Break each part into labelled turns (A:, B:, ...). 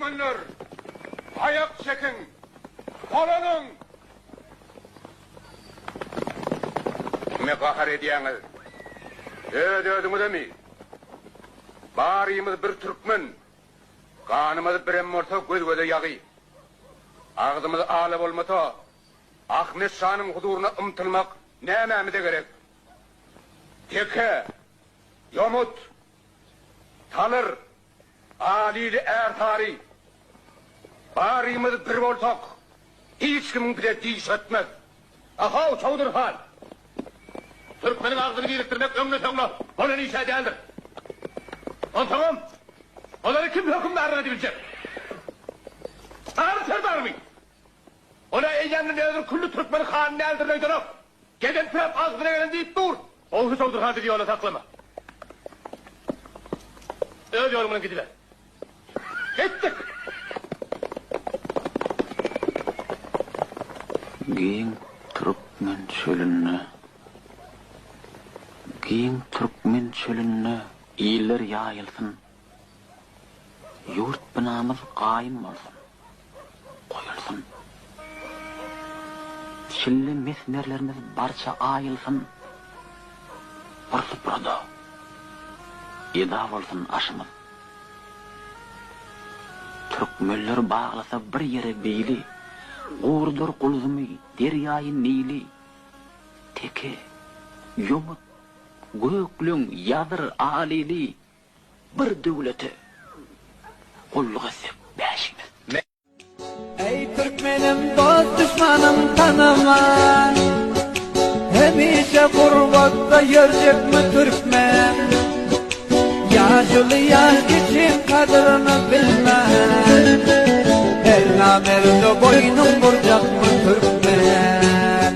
A: Türkmenler, ayak çekin, olanın. Kime kahar ediyanız? Ödümü demi. Barıyımız bir Türkmen, kanımız bir emmorta göz göze yağı. Ağzımız ağlap olmata, Ahmet Şah'ın huzuruna ımtılmak nememize gerek. Teke, Yomut, Tanır, Ali'li Ertari, barıyımız bir olsak, hiç kimin bile diş etmez. Aha, Çavdur Han! Türkmenin ağzını biriktirmek önüne sonuna, onun işe değildir. Tamam, onları kim hükümdarına dilecek? Ağrı var mı? Ona eğlendir nedir, kullu Türkmenin kanını eldirmek dönük. Geden pep ağzına gelen deyip dur. Oğlu Çavdur Han dediği ona saklama. Öyle yolumuna gidiver. Gittik.
B: Giyin Türkmen çölünü, giyin Türkmen çölünü, iyiler yayılsın. Yurt binamız qaim olsun, koyulsun. Çilli mesmerlerimiz barça ayılsın. Barsı burada, eda olsun aşımız. Türkmenler bağlasa bir yere beyli, Uğurdur kulzumu deryayı neyli. Teke, Yomut, göklün yadır alili. Bir devlete kulluk etsek beşimiz.
C: Ey Türkmenim dost düşmanım tanıma. Hemişe kurbatta görecek mi Türkmen? Yaşlı yaş geçim kadrını bilmem. Her namerde boynum vuracak mı Türkmen?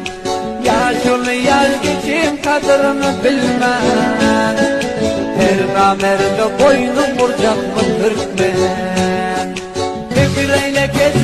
C: Yaşlı yaş geçim kadrını bilmem. Her namerde boynum vuracak mı Türkmen? Fikreyle geç